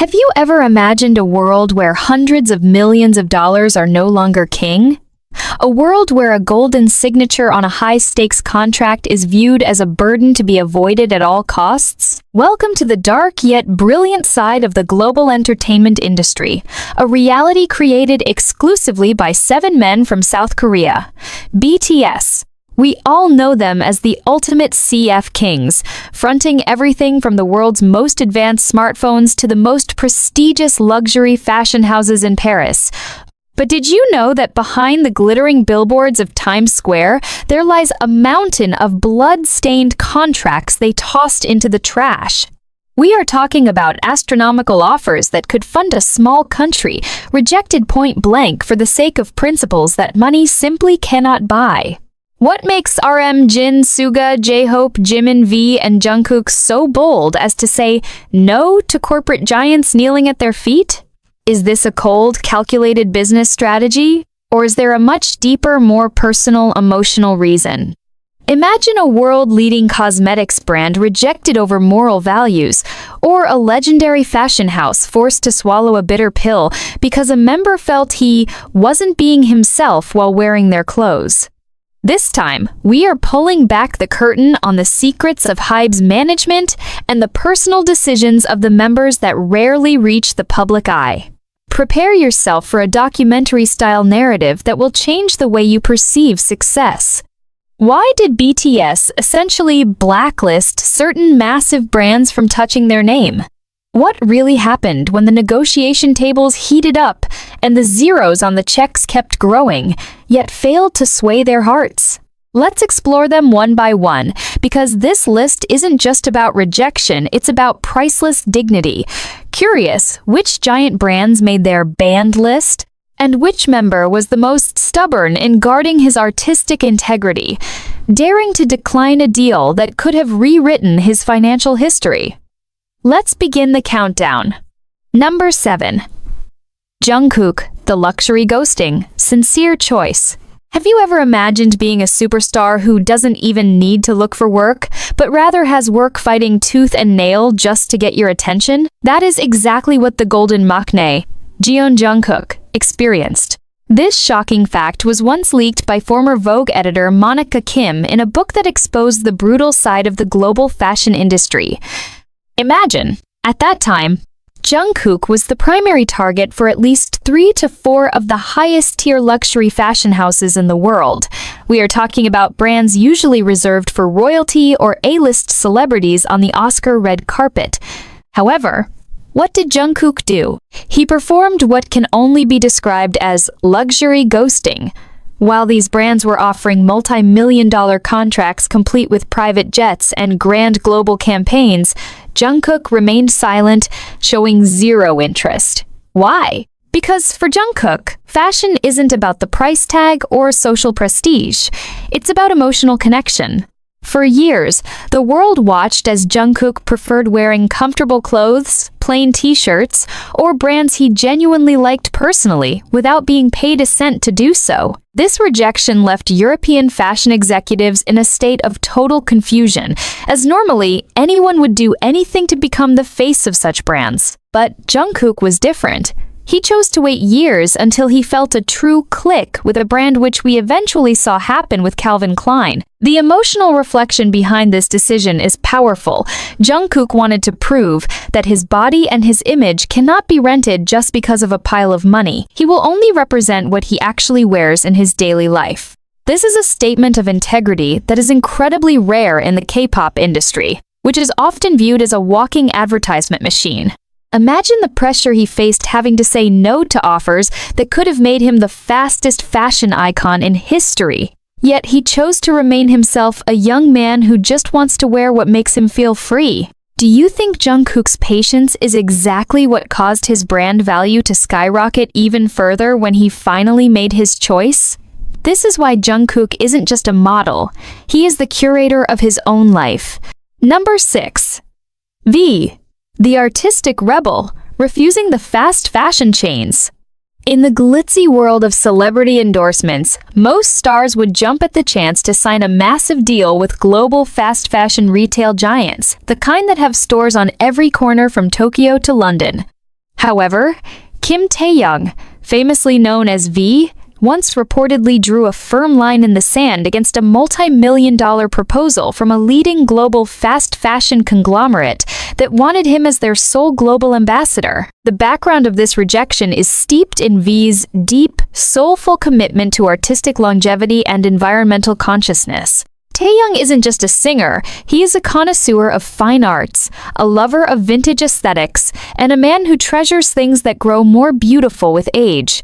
Have you ever imagined a world where hundreds of millions of dollars are no longer king? A world where a golden signature on a high-stakes contract is viewed as a burden to be avoided at all costs? Welcome to the dark yet brilliant side of the global entertainment industry, a reality created exclusively by 7 men from South Korea. BTS. We all know them as the ultimate CF kings, fronting everything from the world's most advanced smartphones to the most prestigious luxury fashion houses in Paris. But did you know that behind the glittering billboards of Times Square, there lies a mountain of blood-stained contracts they tossed into the trash? We are talking about astronomical offers that could fund a small country, rejected point blank for the sake of principles that money simply cannot buy. What makes RM Jin, Suga, J-Hope, Jimin V, and Jungkook so bold as to say no to corporate giants kneeling at their feet? Is this a cold, calculated business strategy? Or is there a much deeper, more personal, emotional reason? Imagine a world-leading cosmetics brand rejected over moral values, or a legendary fashion house forced to swallow a bitter pill because a member felt he wasn't being himself while wearing their clothes. This time, we are pulling back the curtain on the secrets of HYBE's management and the personal decisions of the members that rarely reach the public eye. Prepare yourself for a documentary-style narrative that will change the way you perceive success. Why did BTS essentially blacklist certain massive brands from touching their name? What really happened when the negotiation tables heated up and the zeros on the checks kept growing, yet failed to sway their hearts? Let's explore them one by one, because this list isn't just about rejection, it's about priceless dignity. Curious, which giant brands made their banned list? And which member was the most stubborn in guarding his artistic integrity, daring to decline a deal that could have rewritten his financial history? Let's begin the countdown. Number 7. Jungkook, the luxury ghosting, sincere choice. Have you ever imagined being a superstar who doesn't even need to look for work, but rather has work fighting tooth and nail just to get your attention? That is exactly what the golden maknae, Jungkook, experienced. This shocking fact was once leaked by former Vogue editor Monica Kim in a book that exposed the brutal side of the global fashion industry. Imagine, at that time, Jungkook was the primary target for at least 3 to 4 of the highest-tier luxury fashion houses in the world. We are talking about brands usually reserved for royalty or A-list celebrities on the Oscar red carpet. However, what did Jungkook do? He performed what can only be described as luxury ghosting. While these brands were offering multi-million-dollar contracts complete with private jets and grand global campaigns, Jungkook remained silent, showing zero interest. Why? Because for Jungkook, fashion isn't about the price tag or social prestige. It's about emotional connection. For years, the world watched as Jungkook preferred wearing comfortable clothes, plain t-shirts, or brands he genuinely liked personally without being paid a cent to do so. This rejection left European fashion executives in a state of total confusion, as normally anyone would do anything to become the face of such brands. But Jungkook was different. He chose to wait years until he felt a true click with a brand, which we eventually saw happen with Calvin Klein. The emotional reflection behind this decision is powerful. Jungkook wanted to prove that his body and his image cannot be rented just because of a pile of money. He will only represent what he actually wears in his daily life. This is a statement of integrity that is incredibly rare in the K-pop industry, which is often viewed as a walking advertisement machine. Imagine the pressure he faced having to say no to offers that could have made him the fastest fashion icon in history. Yet he chose to remain himself, a young man who just wants to wear what makes him feel free. Do you think Jungkook's patience is exactly what caused his brand value to skyrocket even further when he finally made his choice? This is why Jungkook isn't just a model. He is the curator of his own life. Number 6. V. The artistic rebel, refusing the fast fashion chains. In the glitzy world of celebrity endorsements, most stars would jump at the chance to sign a massive deal with global fast fashion retail giants, the kind that have stores on every corner from Tokyo to London. However, Kim Tae-young, famously known as V, once reportedly drew a firm line in the sand against a multi-million-dollar proposal from a leading global fast fashion conglomerate that wanted him as their sole global ambassador. The background of this rejection is steeped in V's deep, soulful commitment to artistic longevity and environmental consciousness. Taeyoung isn't just a singer, he is a connoisseur of fine arts, a lover of vintage aesthetics, and a man who treasures things that grow more beautiful with age.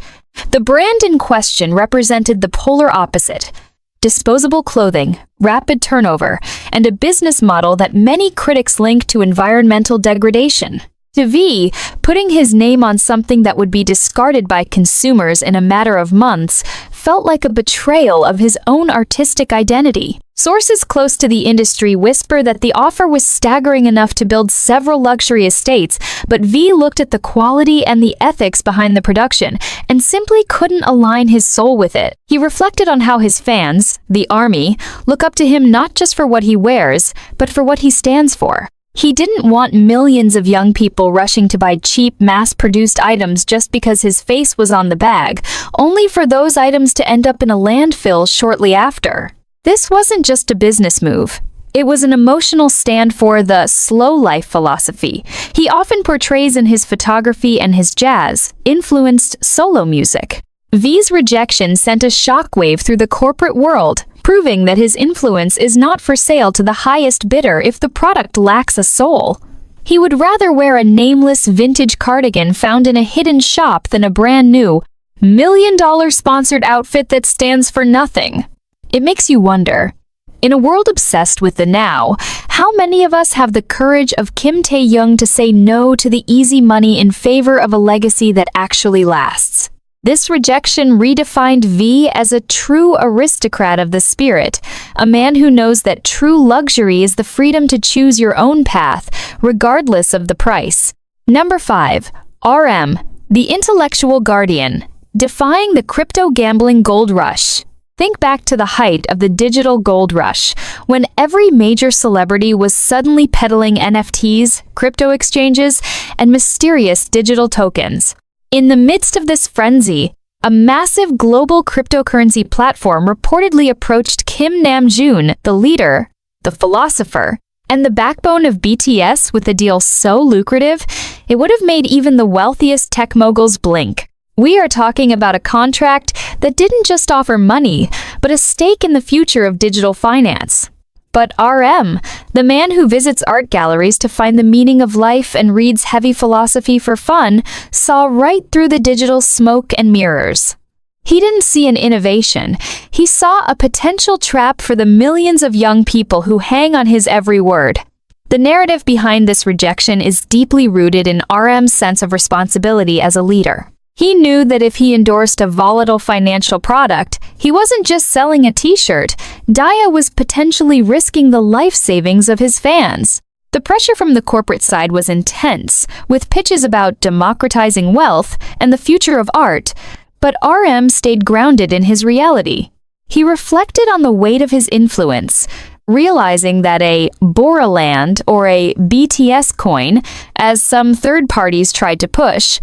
The brand in question represented the polar opposite: disposable clothing, rapid turnover, and a business model that many critics link to environmental degradation. To V, putting his name on something that would be discarded by consumers in a matter of months felt like a betrayal of his own artistic identity. Sources close to the industry whisper that the offer was staggering enough to build several luxury estates, but V looked at the quality and the ethics behind the production and simply couldn't align his soul with it. He reflected on how his fans, the army, look up to him not just for what he wears, but for what he stands for. He didn't want millions of young people rushing to buy cheap, mass-produced items just because his face was on the bag, only for those items to end up in a landfill shortly after. This wasn't just a business move. It was an emotional stand for the slow life philosophy he often portrays in his photography and his jazz-influenced solo music. V's rejection sent a shockwave through the corporate world, proving that his influence is not for sale to the highest bidder if the product lacks a soul. He would rather wear a nameless vintage cardigan found in a hidden shop than a brand new, million-dollar sponsored outfit that stands for nothing. It makes you wonder, in a world obsessed with the now, how many of us have the courage of Kim Tae-young to say no to the easy money in favor of a legacy that actually lasts? This rejection redefined V as a true aristocrat of the spirit, a man who knows that true luxury is the freedom to choose your own path, regardless of the price. Number 5. RM, the intellectual guardian, defying the crypto gambling gold rush. Think back to the height of the digital gold rush, when every major celebrity was suddenly peddling NFTs, crypto exchanges, and mysterious digital tokens. In the midst of this frenzy, a massive global cryptocurrency platform reportedly approached Kim Namjoon, the leader, the philosopher, and the backbone of BTS with a deal so lucrative, it would have made even the wealthiest tech moguls blink. We are talking about a contract that didn't just offer money, but a stake in the future of digital finance. But RM, the man who visits art galleries to find the meaning of life and reads heavy philosophy for fun, saw right through the digital smoke and mirrors. He didn't see an innovation. He saw a potential trap for the millions of young people who hang on his every word. The narrative behind this rejection is deeply rooted in RM's sense of responsibility as a leader. He knew that if he endorsed a volatile financial product, he wasn't just selling a t-shirt. Dia was potentially risking the life savings of his fans. The pressure from the corporate side was intense, with pitches about democratizing wealth and the future of art, but RM stayed grounded in his reality. He reflected on the weight of his influence, realizing that a Boraland or a BTS coin, as some third parties tried to push,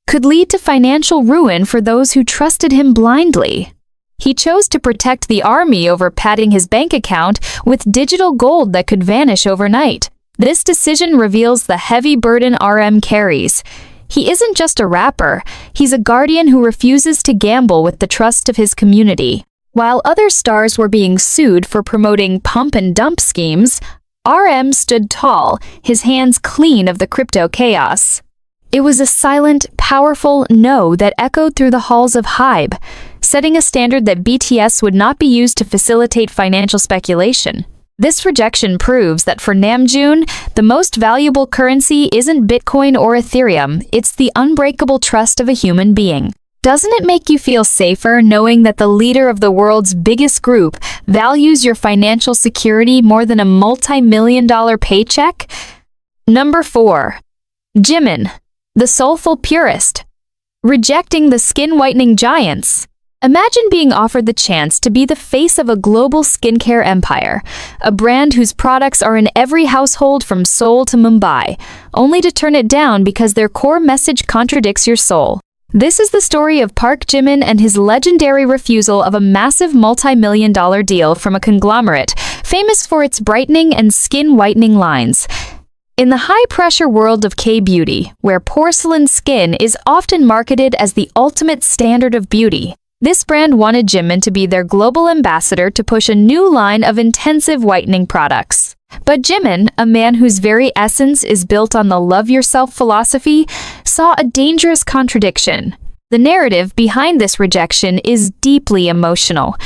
could lead to financial ruin for those who trusted him blindly. He chose to protect the army over padding his bank account with digital gold that could vanish overnight. This decision reveals the heavy burden RM carries. He isn't just a rapper, he's a guardian who refuses to gamble with the trust of his community. While other stars were being sued for promoting pump and dump schemes, RM stood tall, his hands clean of the crypto chaos. It was a silent, powerful no that echoed through the halls of HYBE, setting a standard that BTS would not be used to facilitate financial speculation. This rejection proves that for Namjoon, the most valuable currency isn't Bitcoin or Ethereum, it's the unbreakable trust of a human being. Doesn't it make you feel safer knowing that the leader of the world's biggest group values your financial security more than a multi-million-dollar paycheck? Number 4. Jimin, the soulful purist, rejecting the skin-whitening giants. Imagine being offered the chance to be the face of a global skincare empire, a brand whose products are in every household from Seoul to Mumbai, only to turn it down because their core message contradicts your soul. This is the story of Park Jimin and his legendary refusal of a massive multi-million-dollar deal from a conglomerate famous for its brightening and skin whitening lines. In the high-pressure world of K-beauty, where porcelain skin is often marketed as the ultimate standard of beauty, this brand wanted Jimin to be their global ambassador to push a new line of intensive whitening products. But Jimin, a man whose very essence is built on the love yourself philosophy, saw a dangerous contradiction. The narrative behind this rejection is deeply emotional.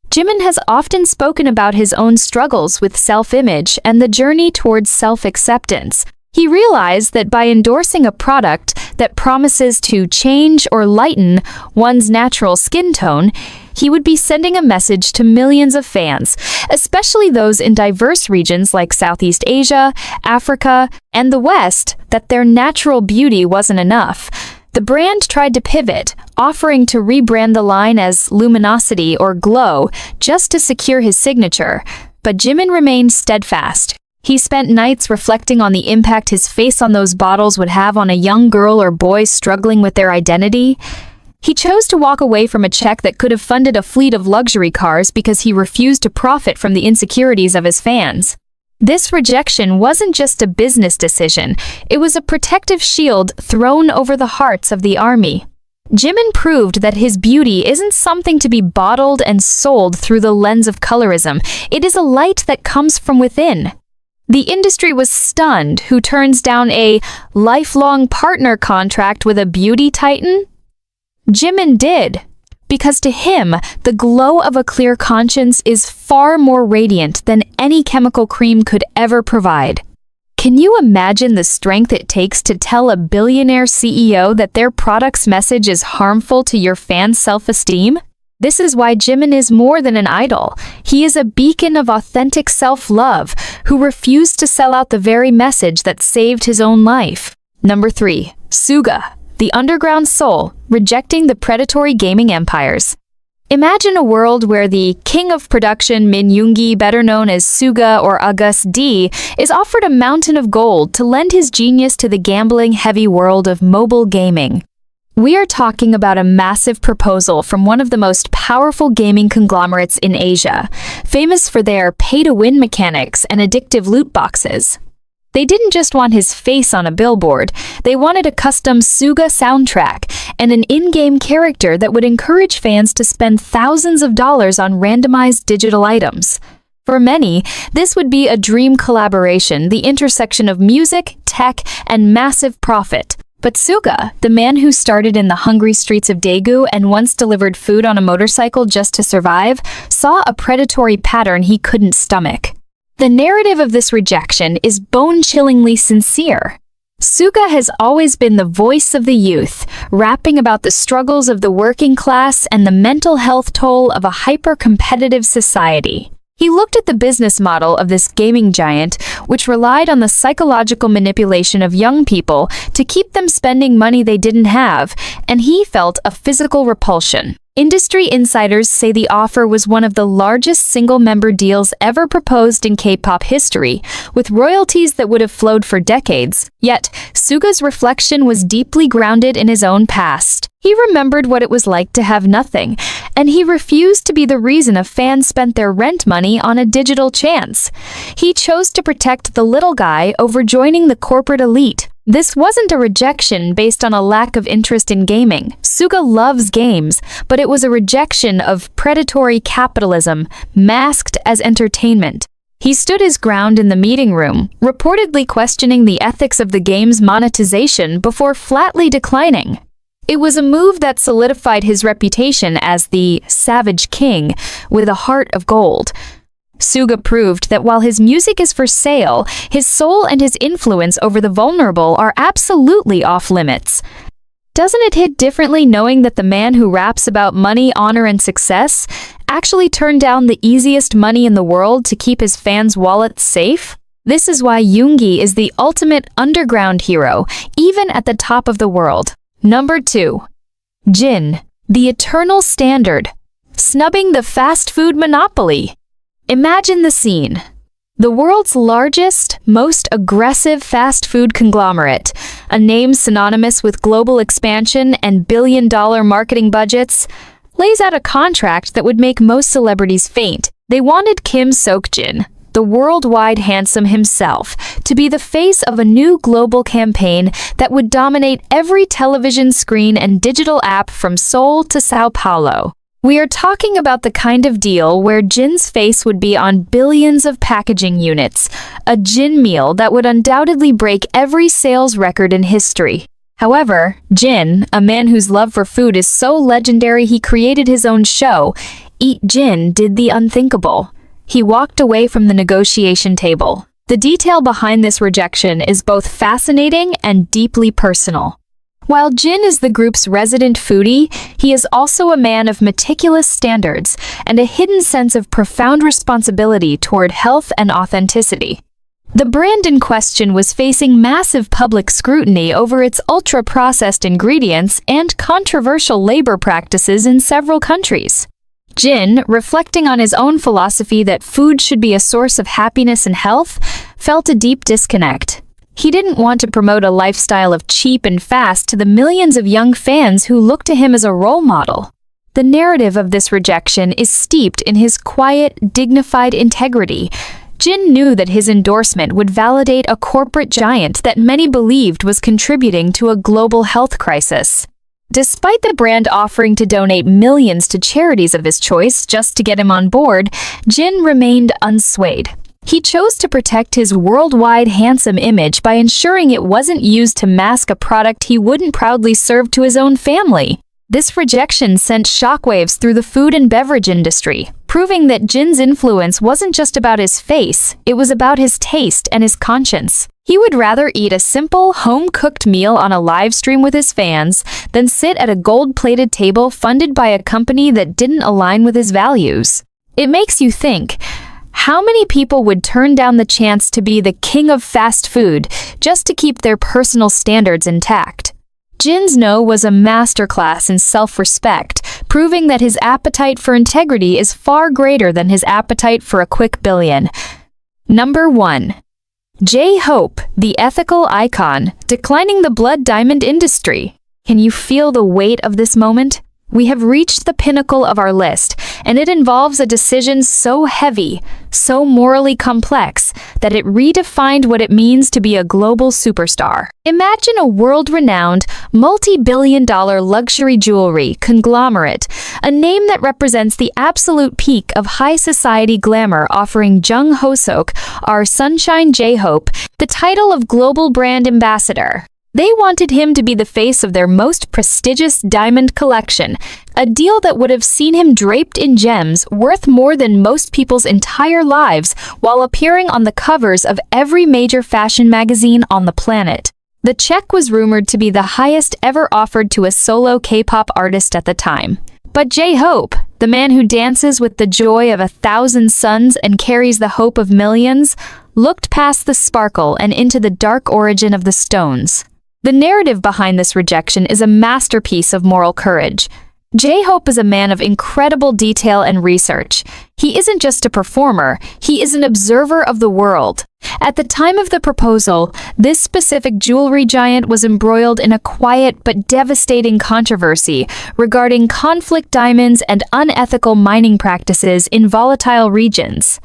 Jimin has often spoken about his own struggles with self-image and the journey towards self-acceptance. He realized that by endorsing a product that promises to change or lighten one's natural skin tone, he would be sending a message to millions of fans, especially those in diverse regions like Southeast Asia, Africa, and the West, that their natural beauty wasn't enough. The brand tried to pivot, offering to rebrand the line as Luminosity or Glow just to secure his signature, but Jimin remained steadfast. He spent nights reflecting on the impact his face on those bottles would have on a young girl or boy struggling with their identity. He chose to walk away from a check that could have funded a fleet of luxury cars because he refused to profit from the insecurities of his fans. This rejection wasn't just a business decision, it was a protective shield thrown over the hearts of the army. Jimin proved that his beauty isn't something to be bottled and sold through the lens of colorism. It is a light that comes from within. The industry was stunned. Who turns down a lifelong partner contract with a beauty titan? Jimin did, because to him, the glow of a clear conscience is far more radiant than any chemical cream could ever provide. Can you imagine the strength it takes to tell a billionaire CEO that their product's message is harmful to your fans' self-esteem? This is why Jimin is more than an idol. He is a beacon of authentic self-love who refused to sell out the very message that saved his own life. Number 3. Suga, the underground soul, rejecting the predatory gaming empires. Imagine a world where the king of production Min Yoongi, better known as Suga or August D, is offered a mountain of gold to lend his genius to the gambling-heavy world of mobile gaming. We are talking about a massive proposal from one of the most powerful gaming conglomerates in Asia, famous for their pay-to-win mechanics and addictive loot boxes. They didn't just want his face on a billboard, they wanted a custom Suga soundtrack and an in-game character that would encourage fans to spend thousands of dollars on randomized digital items. For many, this would be a dream collaboration, the intersection of music, tech, and massive profit. But Suga, the man who started in the hungry streets of Daegu and once delivered food on a motorcycle just to survive, saw a predatory pattern he couldn't stomach. The narrative of this rejection is bone-chillingly sincere. Suga has always been the voice of the youth, rapping about the struggles of the working class and the mental health toll of a hyper-competitive society. He looked at the business model of this gaming giant, which relied on the psychological manipulation of young people to keep them spending money they didn't have, and he felt a physical repulsion. Industry insiders say the offer was one of the largest single-member deals ever proposed in K-pop history, with royalties that would have flowed for decades. Yet, Suga's reflection was deeply grounded in his own past. He remembered what it was like to have nothing, and he refused to be the reason a fan spent their rent money on a digital chance. He chose to protect the little guy over joining the corporate elite. This wasn't a rejection based on a lack of interest in gaming. Suga loves games, but it was a rejection of predatory capitalism, masked as entertainment. He stood his ground in the meeting room, reportedly questioning the ethics of the game's monetization before flatly declining. It was a move that solidified his reputation as the savage king with a heart of gold. Suga proved that while his music is for sale, his soul and his influence over the vulnerable are absolutely off-limits. Doesn't it hit differently knowing that the man who raps about money, honor, and success actually turned down the easiest money in the world to keep his fans' wallets safe? This is why Yoongi is the ultimate underground hero, even at the top of the world. Number 2. Jin, The eternal standard, snubbing the fast food monopoly. Imagine the scene. The world's largest, most aggressive fast food conglomerate, a name synonymous with global expansion and billion-dollar marketing budgets, lays out a contract that would make most celebrities faint. They wanted Kim Sok-jin, the worldwide handsome himself, to be the face of a new global campaign that would dominate every television screen and digital app from Seoul to Sao Paulo. We are talking about the kind of deal where Jin's face would be on billions of packaging units, a Jin meal that would undoubtedly break every sales record in history. However, Jin, a man whose love for food is so legendary he created his own show, Eat Jin, did the unthinkable. He walked away from the negotiation table. The detail behind this rejection is both fascinating and deeply personal. While Jin is the group's resident foodie, he is also a man of meticulous standards and a hidden sense of profound responsibility toward health and authenticity. The brand in question was facing massive public scrutiny over its ultra-processed ingredients and controversial labor practices in several countries. Jin, reflecting on his own philosophy that food should be a source of happiness and health, felt a deep disconnect. He didn't want to promote a lifestyle of cheap and fast to the millions of young fans who look to him as a role model. The narrative of this rejection is steeped in his quiet, dignified integrity. Jin knew that his endorsement would validate a corporate giant that many believed was contributing to a global health crisis. Despite the brand offering to donate millions to charities of his choice just to get him on board, Jin remained unswayed. He chose to protect his worldwide handsome image by ensuring it wasn't used to mask a product he wouldn't proudly serve to his own family. This rejection sent shockwaves through the food and beverage industry, proving that Jin's influence wasn't just about his face, it was about his taste and his conscience. He would rather eat a simple, home-cooked meal on a live stream with his fans than sit at a gold-plated table funded by a company that didn't align with his values. It makes you think, how many people would turn down the chance to be the king of fast food just to keep their personal standards intact? Jin's no was a masterclass in self-respect, proving that his appetite for integrity is far greater than his appetite for a quick billion. Number 1. J-Hope, the ethical icon, declining the blood diamond industry. Can you feel the weight of this moment? We have reached the pinnacle of our list, and it involves a decision so heavy, so morally complex, that it redefined what it means to be a global superstar. Imagine a world-renowned, multi-billion-dollar luxury jewelry conglomerate, a name that represents the absolute peak of high society glamour, offering Jungkook, our sunshine J-Hope, the title of global brand ambassador. They wanted him to be the face of their most prestigious diamond collection, a deal that would have seen him draped in gems worth more than most people's entire lives while appearing on the covers of every major fashion magazine on the planet. The check was rumored to be the highest ever offered to a solo K-pop artist at the time. But J-Hope, the man who dances with the joy of 1,000 suns and carries the hope of millions, looked past the sparkle and into the dark origin of the stones. The narrative behind this rejection is a masterpiece of moral courage. J-Hope is a man of incredible detail and research. He isn't just a performer, he is an observer of the world. At the time of the proposal, this specific jewelry giant was embroiled in a quiet but devastating controversy regarding conflict diamonds and unethical mining practices in volatile regions.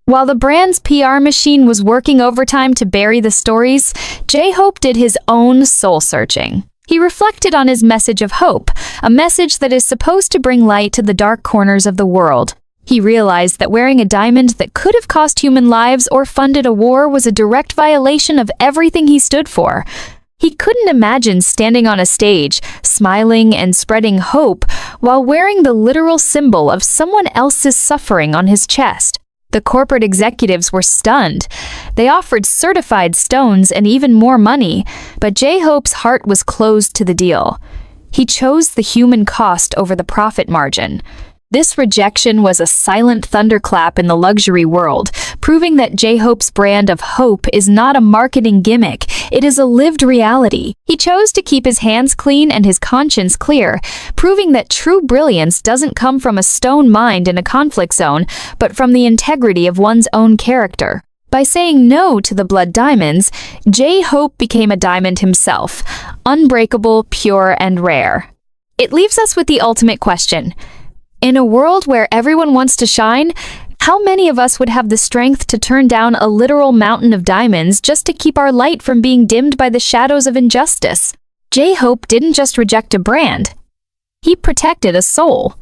While the brand's PR machine was working overtime to bury the stories, J-Hope did his own soul-searching. He reflected on his message of hope, a message that is supposed to bring light to the dark corners of the world. He realized that wearing a diamond that could have cost human lives or funded a war was a direct violation of everything he stood for. He couldn't imagine standing on a stage, smiling and spreading hope, while wearing the literal symbol of someone else's suffering on his chest. The corporate executives were stunned. They offered certified stones and even more money, but J-Hope's heart was closed to the deal. He chose the human cost over the profit margin. This rejection was a silent thunderclap in the luxury world, proving that J-Hope's brand of hope is not a marketing gimmick, it is a lived reality. He chose to keep his hands clean and his conscience clear, proving that true brilliance doesn't come from a stone mind in a conflict zone, but from the integrity of one's own character. By saying no to the blood diamonds, J-Hope became a diamond himself, unbreakable, pure, and rare. It leaves us with the ultimate question. In a world where everyone wants to shine, how many of us would have the strength to turn down a literal mountain of diamonds just to keep our light from being dimmed by the shadows of injustice? J-Hope didn't just reject a brand. He protected a soul.